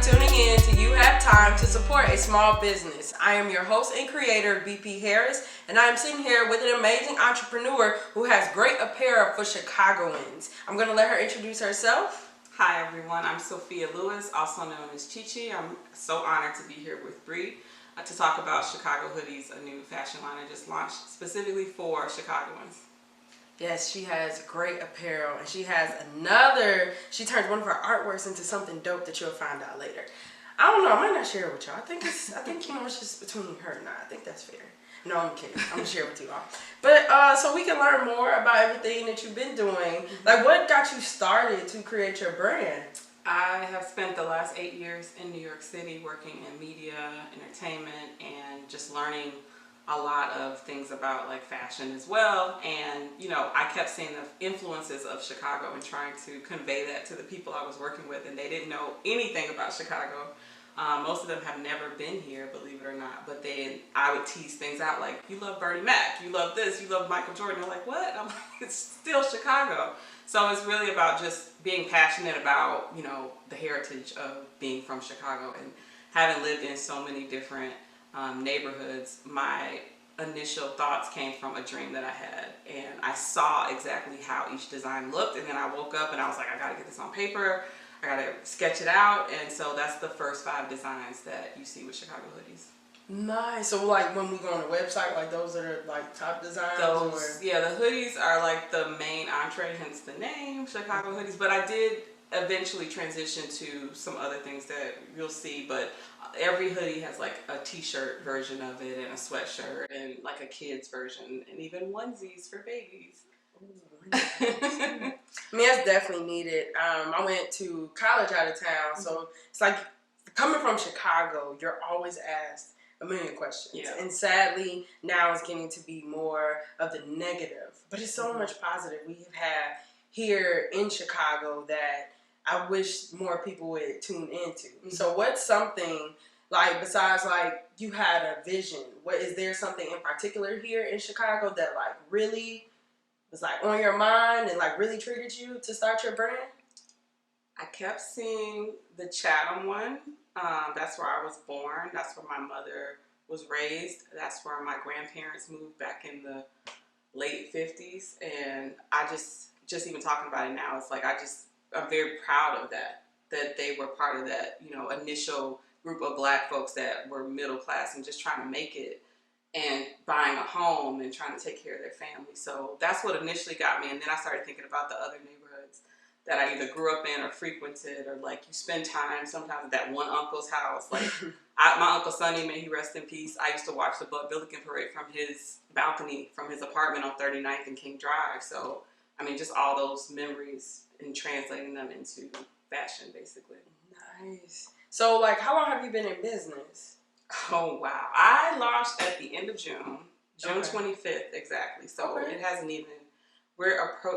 tuning in to You Have Time to Support a Small Business. I am your host and creator, BP Harris, and I am sitting here with an amazing entrepreneur who has great apparel for Chicagoans. I'm going to let her introduce herself. Hi everyone, I'm Sophia Lewis, also known as Chi-Chi. I'm so honored to be here with Bree to talk about Chicago Hoodies, a new fashion line I just launched specifically for Chicagoans. Yes, she has great apparel, and she turned one of her artworks into something dope that you'll find out later. I don't know, I might not share it with y'all. I think it's just between her and I. I think that's fair. No, I'm kidding. I'm gonna share it with you all. But so we can learn more about everything that you've been doing. Like, what got you started to create your brand? I have spent the last 8 years in New York City working in media, entertainment, and just learning a lot of things about like fashion as well. And I kept seeing the influences of Chicago and trying to convey that to the people I was working with, and they didn't know anything about Chicago. Most of them have never been here, believe it or not, but I would tease things out like, you love Bernie Mac, you love this, you love Michael Jordan. They're like, what? I'm like, it's still Chicago. So it's really about just being passionate about, the heritage of being from Chicago, and having lived in so many different neighborhoods. My initial thoughts came from a dream that I had, and I saw exactly how each design looked, and then I woke up and I was like, I gotta get this on paper, I gotta sketch it out. And so that's the first 5 designs that you see with Chicago Hoodies. Nice. So like when we go on the website, like those are like top designs? Yeah, the hoodies are like the main entree, hence the name, Chicago Hoodies. But I did eventually transition to some other things that you'll see, but every hoodie has like a t-shirt version of it, and a sweatshirt, and like a kid's version, and even onesies for babies. I mean, that's definitely needed. I went to college out of town, so it's like coming from Chicago, you're always asked a million questions. Yeah. And sadly, now it's getting to be more of the negative. But it's so much positive we have had here in Chicago that I wish more people would tune into. So what's something, like, besides, like, you had a vision, is there something in particular here in Chicago that, like, really was, like, on your mind and, like, really triggered you to start your brand? I kept seeing the Chatham one. That's where I was born. That's where my mother was raised. That's where my grandparents moved back in the late 50s. And I just even talking about it now, it's like I'm very proud of that they were part of that, initial group of Black folks that were middle class and just trying to make it and buying a home and trying to take care of their family. So that's what initially got me. And then I started thinking about the other neighborhoods that I either grew up in or frequented, or like you spend time sometimes at that one uncle's house. Like my Uncle Sonny, may he rest in peace, I used to watch the Bud Billiken Parade from his balcony, from his apartment on 39th and King Drive. So, I mean, just all those memories and translating them into fashion, basically. Nice. So, like, how long have you been in business? Oh, wow. I launched at the end of June 25th, exactly. So it hasn't even...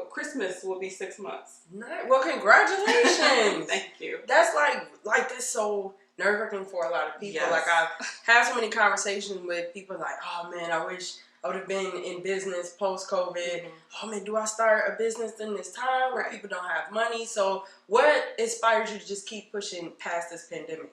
Christmas will be 6 months. Nice. Well, congratulations. Thank you. That's that's so nerve-wracking for a lot of people. Yes. Like, I've had so many conversations with people like, oh man, I wish I would have been in business post-COVID. Oh man, do I start a business in this time where people don't have money? So what inspires you to just keep pushing past this pandemic?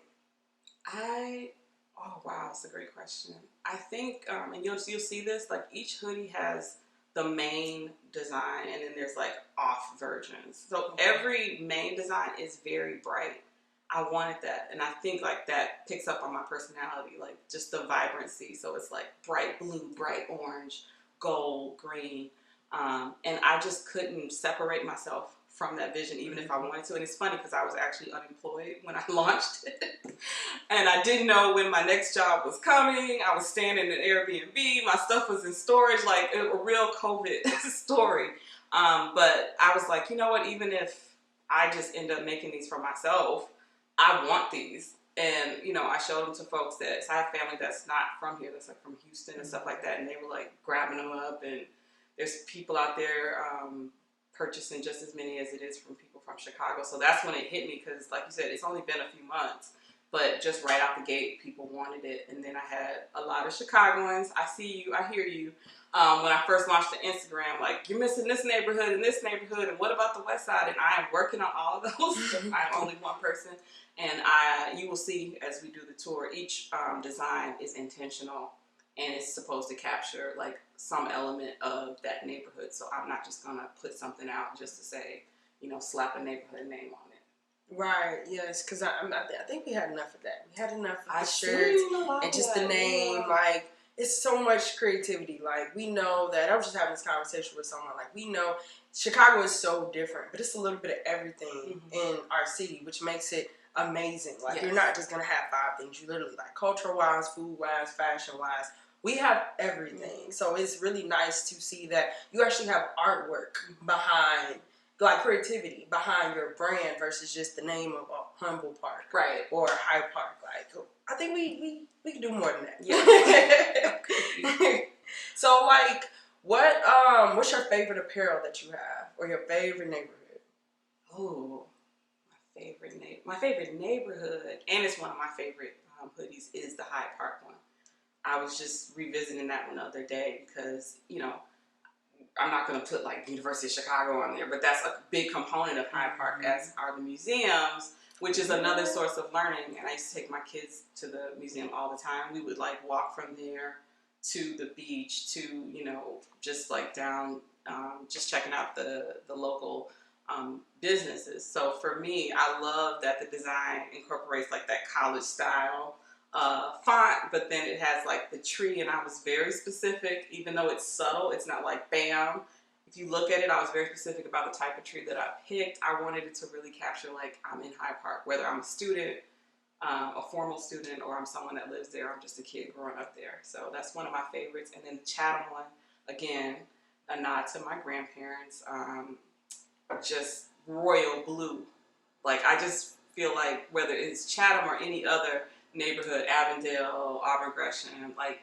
Oh wow, that's a great question. I think, and you'll see this, like each hoodie has the main design, and then there's like off versions. So every main design is very bright. I wanted that, and I think like that picks up on my personality, like just the vibrancy. So it's like bright blue, bright orange, gold, green, and I just couldn't separate myself from that vision, even if I wanted to. And it's funny because I was actually unemployed when I launched it, and I didn't know when my next job was coming. I was staying in an Airbnb. My stuff was in storage, like a real COVID story. But I was like, you know what? Even if I just end up making these for myself, I want these. And, I showed them to folks so I have family that's not from here, that's like from Houston and stuff like that. And they were like grabbing them up, and there's people out there purchasing just as many as it is from people from Chicago. So that's when it hit me, because like you said, it's only been a few months, but just right out the gate, people wanted it. And then I had a lot of Chicagoans. I see you, I hear you, when I first launched the Instagram, like, you're missing this neighborhood and this neighborhood, and what about the West Side? And I am working on all of those. I'm only one person, and you will see as we do the tour, each design is intentional, and it's supposed to capture like some element of that neighborhood. So I'm not just gonna put something out just to say, you know, slap a neighborhood name on it. Right, yes, because I think we had enough of that. We had enough of the shirts and just the name. Yeah. Like, it's so much creativity. Like, we know that, I was just having this conversation with someone, like, we know Chicago is so different, but it's a little bit of everything in our city, which makes it amazing. Like, you're not just going to have 5 things. You literally, like, culture-wise, food-wise, fashion-wise, we have everything. So it's really nice to see that you actually have artwork behind, like, creativity behind your brand versus just the name of a humble park, right, or Hyde Park. Like, I think we can do more than that. Yeah. So, like, what's your favorite apparel that you have, or your favorite neighborhood? Oh, my favorite neighborhood, and it's one of my favorite hoodies, is the Hyde Park one. I was just revisiting that one the other day because, you know, I'm not going to put like University of Chicago on there, but that's a big component of Hyde Park, as are the museums, which is another source of learning. And I used to take my kids to the museum all the time. We would like walk from there to the beach to, you know, just like down, just checking out the local businesses. So for me, I love that the design incorporates like that college style font, but then it has like the tree, and I was very specific, even though it's subtle, it's not like bam. If you look at it, I was very specific about the type of tree that I picked. I wanted it to really capture like I'm in Hyde Park, whether I'm a student, a formal student, or I'm someone that lives there. I'm just a kid growing up there. So that's one of my favorites. And then the Chatham one, again, a nod to my grandparents, just royal blue. Like, I just feel like whether it's Chatham or any other neighborhood, Avondale, Auburn Gresham, like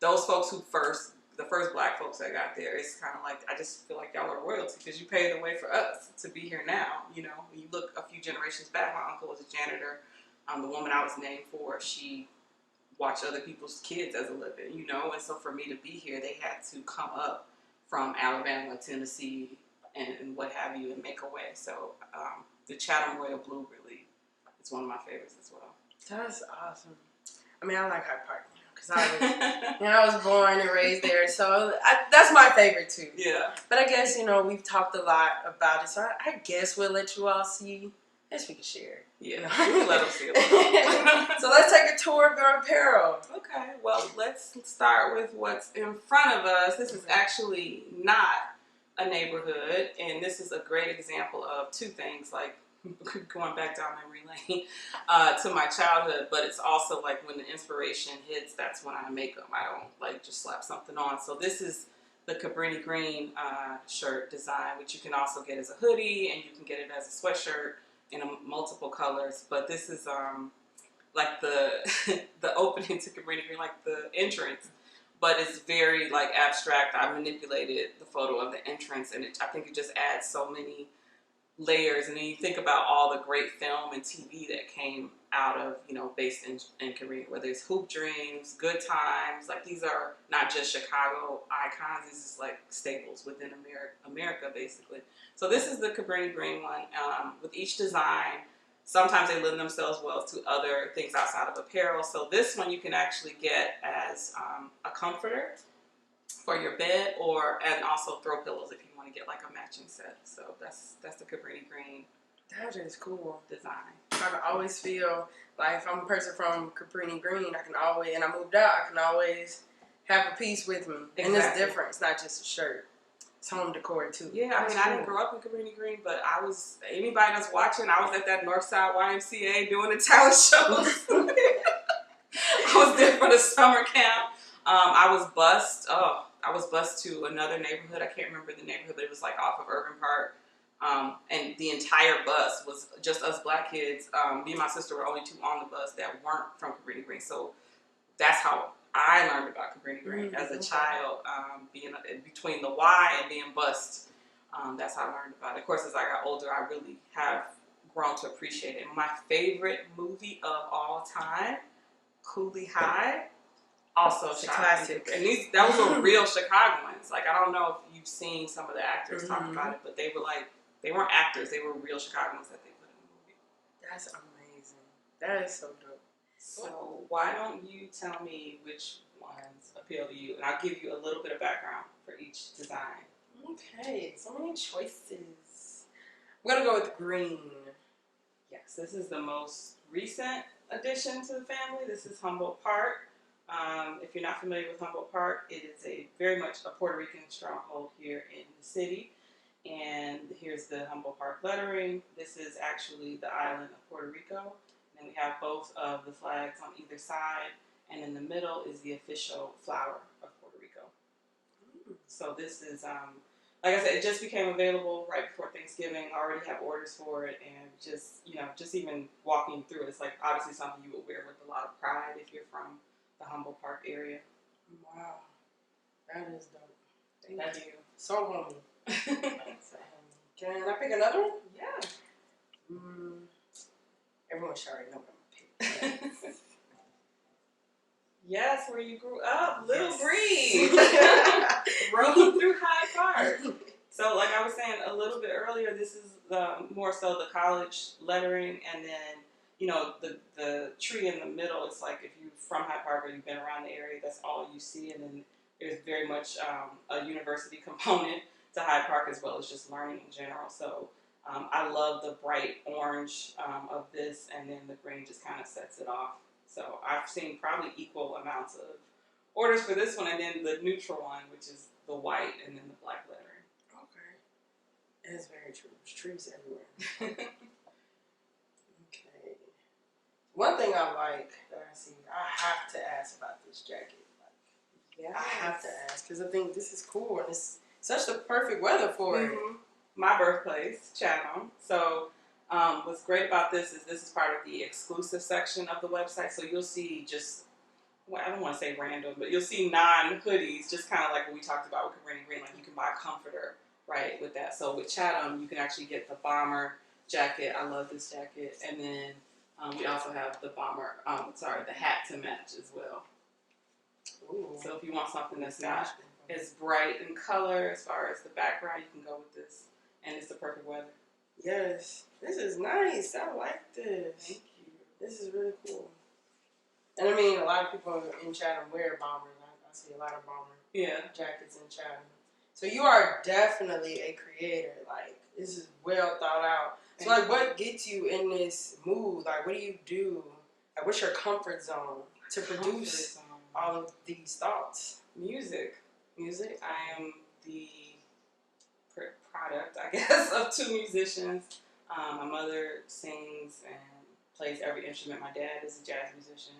those folks the first black folks that got there, it's kind of like, I just feel like y'all are royalty because you paved the way for us to be here now. You know, when you look a few generations back, my uncle was a janitor. The woman I was named for, she watched other people's kids as a living, you know, and so for me to be here, they had to come up from Alabama, Tennessee, and what have you, and make a way. So the Chatham Royal Blue really is one of my favorites as well. That's awesome. I mean, I like Hyde Park, because I was born and raised there, so that's my favorite too. Yeah. But I guess, you know, we've talked a lot about it, so I guess we'll let you all see. I guess we can share. Yeah, we can let them see a little. So let's take a tour of your apparel. Okay, well, let's start with what's in front of us. This is actually not a neighborhood, and this is a great example of two things, like going back down memory lane to my childhood, but it's also like when the inspiration hits, that's when I make them. I don't like just slap something on. So this is the Cabrini Green shirt design, which you can also get as a hoodie, and you can get it as a sweatshirt in multiple colors. But this is like the the opening to Cabrini Green, like the entrance, but it's very like abstract. I manipulated the photo of the entrance, and I think it just adds so many layers. And then you think about all the great film and TV that came out of, you know, based in Korea, whether it's Hoop Dreams, Good Times, like these are not just Chicago icons, these is like staples within America basically. So this is the Cabrini Green one. With each design, sometimes they lend themselves well to other things outside of apparel. So this one you can actually get as a comforter for your bed, and also throw pillows if you want to get like a matching set. So that's the Cabrini Green. That is cool design. I can always feel like if I'm a person from Cabrini Green, I can always, and I moved out, I can always have a piece with me. Exactly. And it's different. It's not just a shirt. It's home decor too. Yeah, I mean, I didn't grow up in Cabrini Green, but anybody that's watching, I was at that Northside YMCA doing the talent shows. I was there for the summer camp. I was bused to another neighborhood. I can't remember the neighborhood, but it was like off of Urban Park. And the entire bus was just us black kids. Me and my sister were only two on the bus that weren't from Cabrini Green. So that's how I learned about Cabrini Green as a child, being between the Y and being bused. That's how I learned about it. Of course, as I got older, I really have grown to appreciate it. My favorite movie of all time, Cooley High. Also It's a shot classic. And that was a real Chicagoans. Like, I don't know if you've seen some of the actors talk about it, but they were like, they weren't actors, they were real Chicagoans that they put in the movie. That's amazing. That is so dope. So why don't you tell me which ones appeal to you, and I'll give you a little bit of background for each design. Okay, so many choices. I'm gonna go with green. Yes, this is the most recent addition to the family. This is Humboldt Park. If you're not familiar with Humboldt Park, it is very much a Puerto Rican stronghold here in the city. And here's the Humboldt Park lettering. This is actually the island of Puerto Rico. And we have both of the flags on either side. And in the middle is the official flower of Puerto Rico. So this is, like I said, it just became available right before Thanksgiving. I already have orders for it. And just even walking through it, it's like obviously something you would wear with a lot of pride if you're from the Humboldt Park area. Wow. That is dope. Thank you. So homey. Can I pick another one? Yeah. Everyone should already know what I'm gonna pick. Yes, where you grew up, Little Yes. Breeze. Rolling through Hyde Park. So, like I was saying a little bit earlier, this is more so the college lettering, and then the tree in the middle. It's like if you're from Hyde Park or you've been around the area, that's all you see, and then there's very much a university component to Hyde Park as well as just learning in general. So I love the bright orange of this, and then the green just kind of sets it off. So I've seen probably equal amounts of orders for this one, and then the neutral one, which is the white and then the black lettering. Okay. That's very true. There's trees everywhere. Okay. One thing I like that I see, I have to ask about this jacket. Yes. I have to ask because I think this is cool and it's such the perfect weather for it. My birthplace, Chatham. So what's great about this is part of the exclusive section of the website. So you'll see I don't want to say random, but you'll see non-hoodies, just kind of like what we talked about with Green Green. Like you can buy a comforter, right, with that. So with Chatham, you can actually get the bomber jacket. I love this jacket. And then we also have the the hat to match as well. Ooh. So if you want something that's not as bright in color as far as the background, you can go with this. And it's the perfect weather. Yes. This is nice. I like this. Thank you. This is really cool. And I mean, a lot of people in Chatham wear bombers. I see a lot of bomber jackets in Chatham. So you are definitely a creator. Like, this is well thought out. So, like, what gets you in this mood? Like, what do you do? Like, what's your comfort zone to produce all of these thoughts? Music. Music? I am the product, I guess, of two musicians. My mother sings and plays every instrument. My dad is a jazz musician.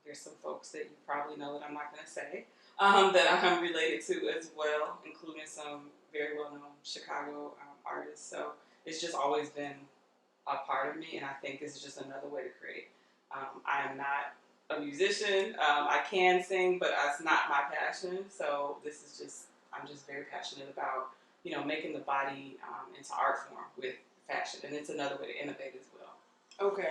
There's some folks that you probably know that I'm not going to say that I'm related to as well, including some very well-known Chicago artists. So it's just always been a part of me, and I think it's just another way to create. I am not a musician. I can sing, but it's not my passion. So I'm just very passionate about, making the body into art form with fashion, and it's another way to innovate as well. Okay.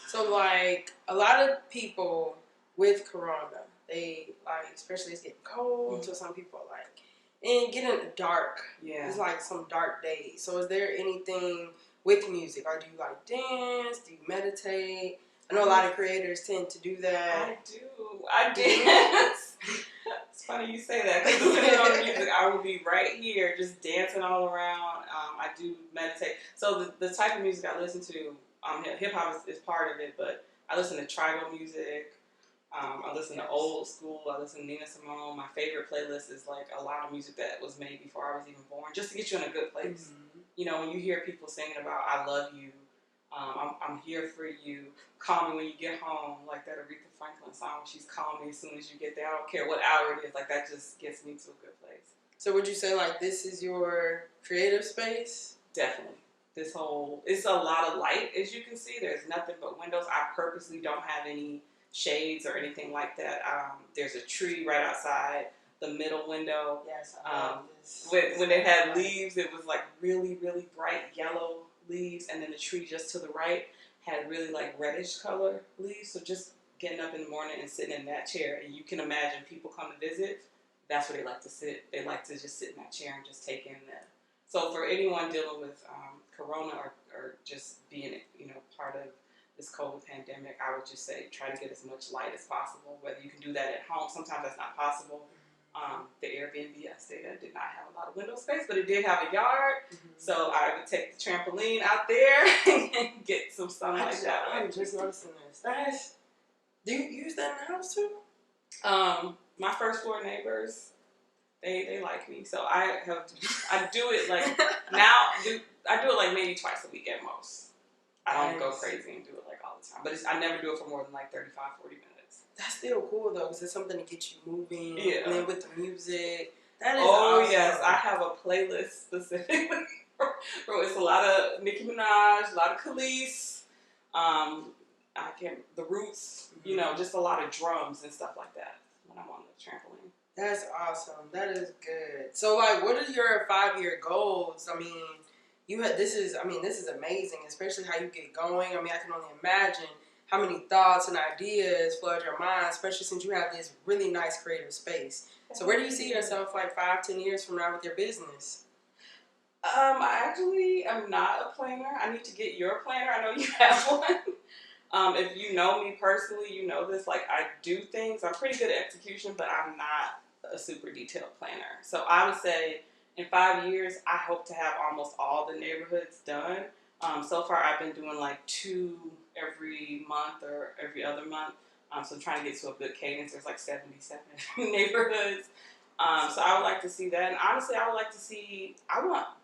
So, like, a lot of people with Corona, they, like, especially it's getting cold, so some people are, like, and getting dark. Yeah. It's, like, some dark days. So, is there anything with music? Or do you, like, dance? Do you meditate? I know a lot of creators tend to do that. I dance. It's funny you say that, because depending on the music, I will be right here just dancing all around. I do meditate. So the type of music I listen to, hip-hop is part of it, but I listen to tribal music. I listen to old school. I listen to Nina Simone. My favorite playlist is like a lot of music that was made before I was even born, just to get you in a good place. Mm-hmm. When you hear people singing about "I love you," I'm here for you, call me when you get home, like that Aretha Franklin song. She's calling me as soon as you get there. I don't care what hour it is. Like that just gets me to a good place. So would you say like this is your creative space? Definitely. It's a lot of light, as you can see. There's nothing but windows. I purposely don't have any shades or anything like that. There's a tree right outside the middle window. Yes, when it had leaves, it was like really, really bright yellow leaves, and then the tree just to the right had really like reddish color leaves. So just getting up in the morning and sitting in that chair, and you can imagine people come to visit, that's where they like to sit. They like to just sit in that chair and just take in that. So for anyone dealing with corona or just being, part of this COVID pandemic, I would just say try to get as much light as possible, whether you can do that at home. Sometimes that's not possible. The Airbnb I stayed at did not have a lot of window space, but it did have a yard. So I would take the trampoline out there and get some sunlight that way. I'm just noticing this. Do you use that in the house too? My first floor neighbors, they like me. So I do it like now. I do it like maybe twice a week at most. I don't go crazy and do it like all the time, but I never do it for more than like 35, 40 minutes. That's still cool though, because it's something to get you moving. Yeah. And then with the music, that is awesome. Yes, I have a playlist specifically. It's a lot of Nicki Minaj, a lot of Khalees, the Roots. Just a lot of drums and stuff like that when I'm on the trampoline. That's awesome. That is good. So, like, what are your 5-year goals? I mean, this is amazing, especially how you get going. I mean, I can only imagine how many thoughts and ideas flood your mind, especially since you have this really nice creative space. So where do you see yourself like 5-10 years from now with your business? I actually am not a planner. I need to get your planner. I know you have one. If you know me personally, you know this. Like, I do things. I'm pretty good at execution, but I'm not a super detailed planner. So I would say in 5 years, I hope to have almost all the neighborhoods done. So far, I've been doing like 2 every month or every other month. So I'm trying to get to a good cadence. There's like 77 neighborhoods. So I would like to see that. And honestly, I want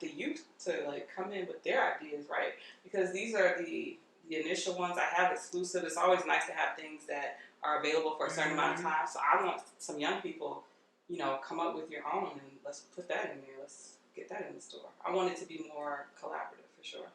the youth to like come in with their ideas, right? Because these are the initial ones. I have exclusive. It's always nice to have things that are available for a certain amount of time. So I want some young people, come up with your own and let's put that in there. Let's get that in the store. I want it to be more collaborative for sure.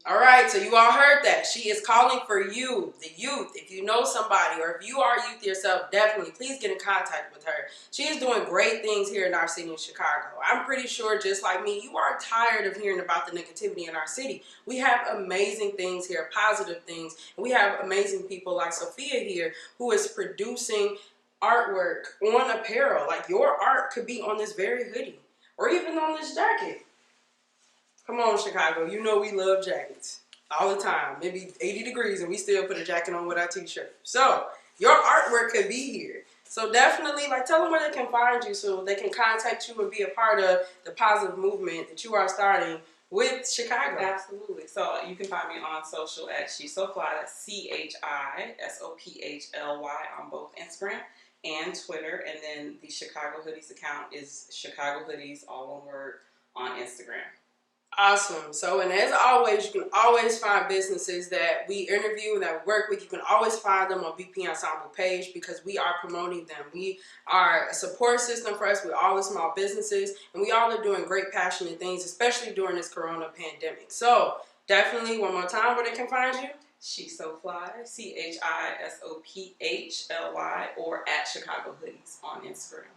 All right, so you all heard that. She is calling for you, the youth. If you know somebody or if you are youth yourself, definitely please get in contact with her. She is doing great things here in our city in Chicago. I'm pretty sure, just like me, you are tired of hearing about the negativity in our city. We have amazing things here, positive things, and we have amazing people like Sophia here who is producing artwork on apparel. Like, your art could be on this very hoodie or even on this jacket. Come on, Chicago. You know we love jackets all the time. Maybe 80 degrees and we still put a jacket on with our t-shirt. So your artwork could be here. So definitely, tell them where they can find you so they can contact you and be a part of the positive movement that you are starting with Chicago. Absolutely. So you can find me on social at She's So Fly. That's CHISOPHLY on both Instagram and Twitter. And then the Chicago Hoodies account is Chicago Hoodies, all one word, on Instagram. Awesome. So, and as always, you can always find businesses that we interview and that we work with. You can always find them on BP Ensemble page because we are promoting them. We are a support system for us with all the small businesses, and we all are doing great, passionate things, especially during this corona pandemic. So, definitely, one more time, where they can find you? She's So Fly, CHISOPHLY, or at Chicago Hoodies on Instagram.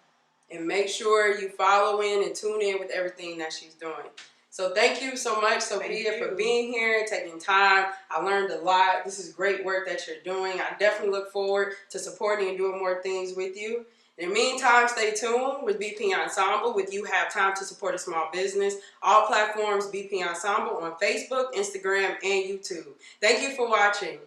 And make sure you follow in and tune in with everything that she's doing. So thank you so much, Sophia, for being here, taking time. I learned a lot. This is great work that you're doing. I definitely look forward to supporting and doing more things with you. In the meantime, stay tuned with BP Ensemble with You Have Time to Support a Small Business. All platforms BP Ensemble on Facebook, Instagram, and YouTube. Thank you for watching.